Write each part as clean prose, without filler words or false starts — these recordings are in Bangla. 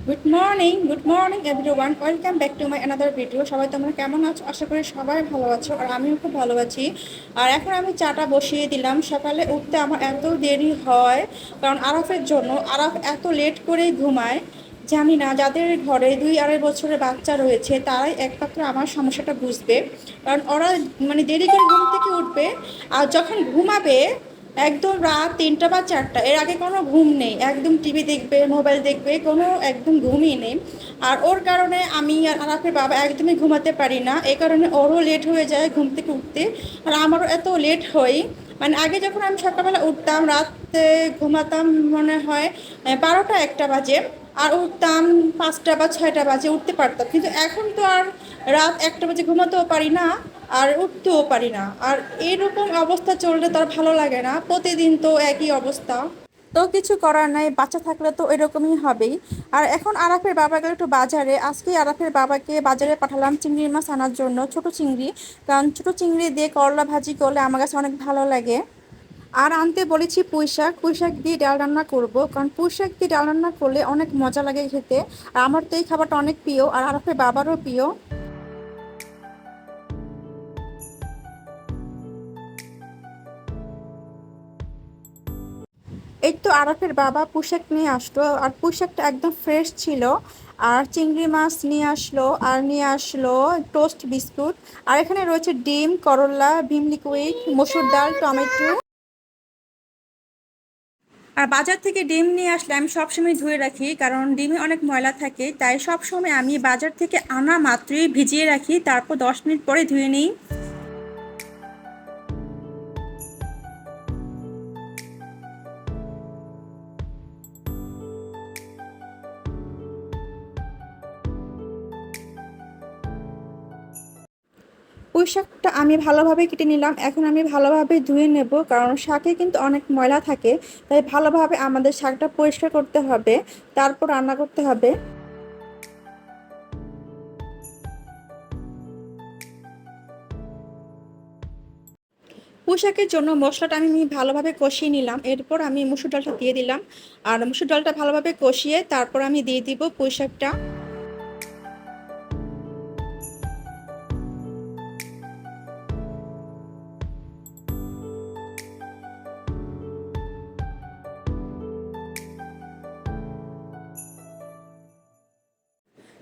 Good morning everyone, welcome back to my another video. সবাই তোমরা কেমন আছো? আশা করি সবাই ভালো আছো, আর আমিও খুব ভালো আছি। আর এখন আমি চাটা বসিয়ে দিলাম। সকালে উঠতে আমার এত দেরি হয় কারণ আরাফের জন্য। আরাফ এত লেট করেই ঘুমায়। জানি না, যাদের ঘরে 2-2.5 বছরের বাচ্চা রয়েছে তারাই একমাত্র আমার সমস্যাটা বুঝবে। কারণ ওরা মানে দেরি করে ঘুম থেকে উঠবে, আর যখন ঘুমাবে একদম রাত 3টা বা 4টা, এর আগে কোনো ঘুম নেই। একদম টিভি দেখবে, মোবাইল দেখবে, কোনো একদম ঘুমই নেই। আর ওর কারণে আমি আর আরাফের বাবা একদমই ঘুমাতে পারি না। এই কারণে ওরও লেট হয়ে যায় ঘুম থেকে উঠতে, আর আমারও এত লেট হয়। মানে আগে যখন আমি সকালবেলা উঠতাম, রাতে ঘুমাতাম মনে হয় 12টা-1টা বাজে, আর উঠতাম 5টা বা 6টা বাজে উঠতে পারতাম। কিন্তু এখন তো আর রাত 1টা বাজে ঘুমাতেও পারি না, আর উঠতেও পারি না। আর এরকম অবস্থা চললে তার ভালো লাগে না, প্রতিদিন তো একই অবস্থা। তো কিছু করার নাই, বাচ্চা থাকলে তো এরকমই হবেই। আর এখন আরাফের বাবা গেল একটু বাজারে। আজকে আরাফের বাবাকে বাজারে পাঠালাম চিংড়ি মাছ আনার জন্য, ছোট চিংড়ি। কারণ ছোট চিংড়ি দিয়ে করলা ভাজি করলে আমার কাছে অনেক ভালো লাগে। আর আনতে বলেছি পুঁইশাক, পুঁইশাক দিয়ে ডাল রান্না করব, কারণ পুঁইশাক দিয়ে ডাল রান্না করলে অনেক মজা লাগে খেতে। আর আমার তো এই খাবারটা অনেক প্রিয়, আর আরাফের বাবারও প্রিয়। এই তো আরাফের বাবা পুঁইশাক নিয়ে আসলো, আর পুঁইশাকটা একদম ফ্রেশ ছিল। আর চিংড়ি মাছ নিয়ে আসলো, আর নিয়ে আসলো টোস্ট বিস্কুট। আর এখানে রয়েছে ডিম, করলা, ভিম লিকুইড, মসুর ডাল, টমেটো। আর বাজার থেকে ডিম নিয়ে আসলে আমি সবসময় ধুয়ে রাখি, কারণ ডিমে অনেক ময়লা থাকে। তাই সবসময় আমি বাজার থেকে আনা মাত্রই ভিজিয়ে রাখি, তারপর 10 মিনিট পরে ধুয়ে নিই। পুঁই শাকটা আমি ভালোভাবে কেটে নিলাম। এখন আমি ভালোভাবে ধুয়ে নেব, কারণ শাকে কিন্তু অনেক ময়লা থাকে। তাই ভালোভাবে আমাদের শাকটা পরিষ্কার করতে হবে, তারপর রান্না করতে হবে। পুঁই শাকের জন্য মশলাটা আমি ভালোভাবে কষিয়ে নিলাম। এরপর আমি মুসুর ডালটা দিয়ে দিলাম, আর মুসুর ডালটা ভালোভাবে কষিয়ে তারপর আমি দিয়ে দিব পুঁই শাকটা।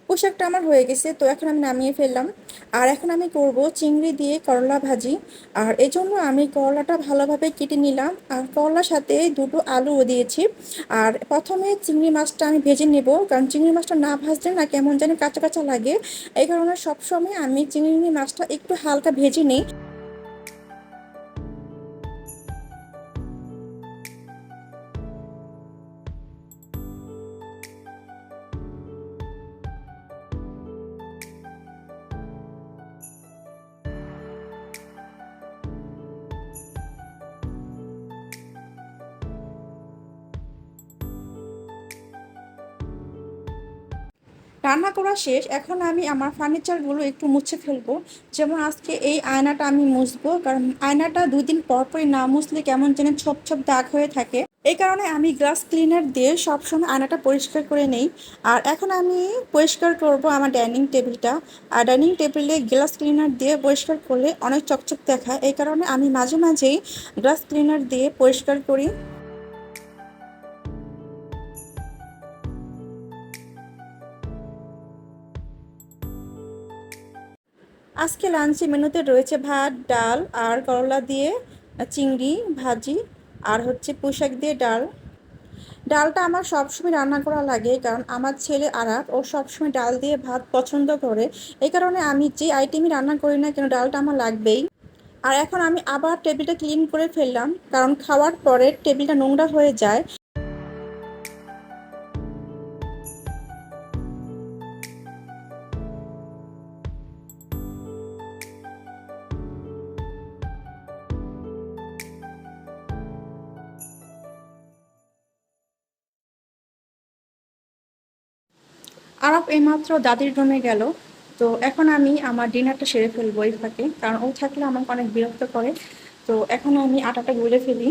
পোশাকটা আমার হয়ে গেছে, তো এখন আমি নামিয়ে ফেললাম। আর এখন আমি করব চিংড়ি দিয়ে করলা ভাজি। আর এই জন্য আমি করলাটা ভালোভাবে কেটে নিলাম, আর করলার সাথে দুটো আলুও দিয়েছি। আর প্রথমে চিংড়ি মাছটা আমি ভেজে নেব, কারণ চিংড়ি মাছটা না ভাজলে না কেমন যেন কাঁচা কাঁচা লাগে। এই কারণে সবসময় আমি চিংড়ি মাছটা একটু হালকা ভেজে নিই। রান্না করা শেষ, এখন আমি আমার ফার্নিচারগুলো একটু মুছে ফেলবো। যেমন আজকে এই আয়নাটা আমি মুছবো, কারণ আয়নাটা 2 দিন পর পরই না মুছলে কেমন যেন ছোপ ছোপ দাগ হয়ে থাকে। এই কারণে আমি গ্লাস ক্লিনার দিয়ে সবসময় আয়নাটা পরিষ্কার করে নেই। আর এখন আমি পরিষ্কার করব আমার ডাইনিং টেবিলটা। আর ডাইনিং টেবিলে গ্লাস ক্লিনার দিয়ে পরিষ্কার করলে অনেক চকচক দেখায়। এই কারণে আমি মাঝে মাঝেই গ্লাস ক্লিনার দিয়ে পরিষ্কার করি। আজকে লাঞ্চে মেনুতে রয়েছে ভাত, ডাল, আর করলা দিয়ে চিংড়ি ভাজি, আর হচ্ছে পুঁইশাক দিয়ে ডাল। ডালটা আমার সবসময় রান্না করা লাগে, কারণ আমার ছেলে আরাফ ও সবসময় ডাল দিয়ে ভাত পছন্দ করে। এই কারণে আমি যে আইটেমই রান্না করি না কেন ডালটা আমার লাগবেই। আর এখন আমি আবার টেবিলটা ক্লিন করে ফেললাম, কারণ খাওয়ার পরে টেবিলটা নোংরা হয়ে যায়। আরাফ এইমাত্র দাদির রুমে গেল। তো এখন আমি আমার ডিনারটা সেরে ফেলবো এই ফাঁকে, কারণ ও থাকলে আমাকে অনেক বিরক্ত করে। তো এখন আমি আটাটা গুলে ফেলি।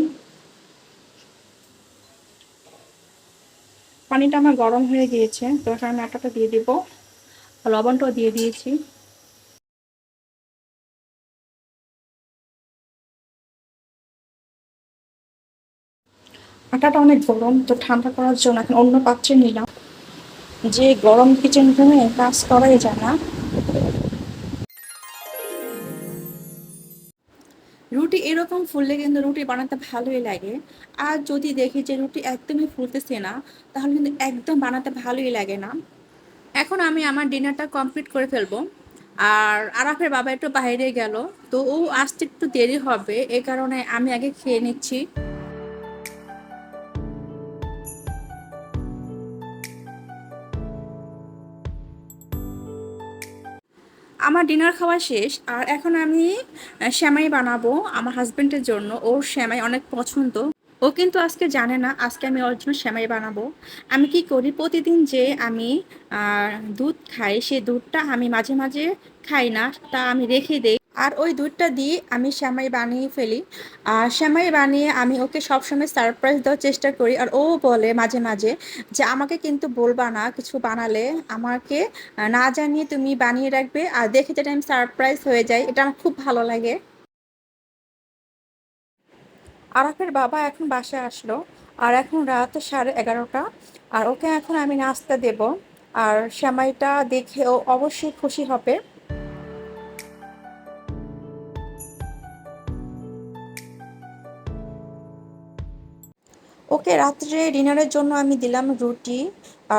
পানিটা আমার গরম হয়ে গিয়েছে, তো এখন আমি আটাটা দিয়ে দিব, লবণটাও দিয়ে দিয়েছি। আটাটা অনেক গরম, তো ঠান্ডা করার জন্য এখন অন্য পাত্রে নিলাম। যে গরম কিচেন রুমে কাজ করাই যায় না। রুটি এরকম ফুললে কিন্তু রুটি বানাতে ভালোই লাগে। আর যদি দেখি যে রুটি একদমই ফুলতেছে না, তাহলে কিন্তু একদম বানাতে ভালোই লাগে না। এখন আমি আমার ডিনারটা কমপ্লিট করে ফেলবো। আর আরাফের বাবা একটু বাইরে গেল, তো ও আসতে একটু দেরি হবে, এ কারণে আমি আগে খেয়ে নিচ্ছি। আমার ডিনার খাওয়া শেষ, আর এখন আমি সেমাই বানাবো আমার হাজবেন্ডের জন্য। ওর সেমাই অনেক পছন্দ। ও কিন্তু আজকে জানে না আজকে আমি ওর জন্য সেমাই বানাবো। আমি কি করি, প্রতিদিন যে আমি দুধ খাই, সেই দুধটা আমি মাঝে মাঝে খাই না, তা আমি রেখে দেই। আর ওই দুধটা দিয়ে আমি সেমাই বানিয়ে ফেলি। আর সেমাই বানিয়ে আমি ওকে সবসময় সারপ্রাইজ দেওয়ার চেষ্টা করি। আর ও বলে মাঝে মাঝে যে আমাকে কিন্তু বলবা না কিছু বানালে, আমাকে না জানিয়ে তুমি বানিয়ে রাখবে, আর দেখে যেটা আমি সারপ্রাইজ হয়ে যাই, এটা আমার খুব ভালো লাগে। আরাফের বাবা এখন বাসায় আসলো, আর এখন রাত 11:30। আর ওকে এখন আমি নাস্তা দেব। আর সেমাইটা দেখে ও অবশ্যই খুশি হবে। ওকে রাত্রে ডিনারের জন্য আমি দিলাম রুটি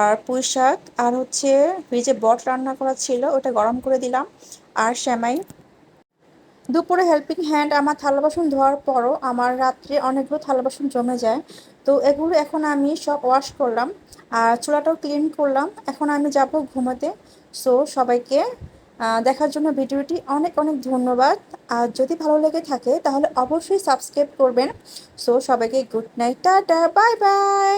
আর পুঁই শাক, আর হচ্ছে ফ্রিজে বট রান্না করা ছিল, ওটা গরম করে দিলাম, আর সেমাই। দুপুরে হেল্পিং হ্যান্ড আমার থালা বাসন ধোয়ার পরও আমার রাত্রে অনেকগুলো থালা বাসন জমে যায়। তো এগুলো এখন আমি সব ওয়াশ করলাম, আর চুলাটাও ক্লিন করলাম। এখন আমি যাব ঘুমাতে। সো সবাইকে দেখার জন্য ভিডিওটি অনেক অনেক ধন্যবাদ। আর যদি ভালো লেগে থাকে তাহলে অবশ্যই সাবস্ক্রাইব করবেন। সো সবাইকে good night, tata, bye bye.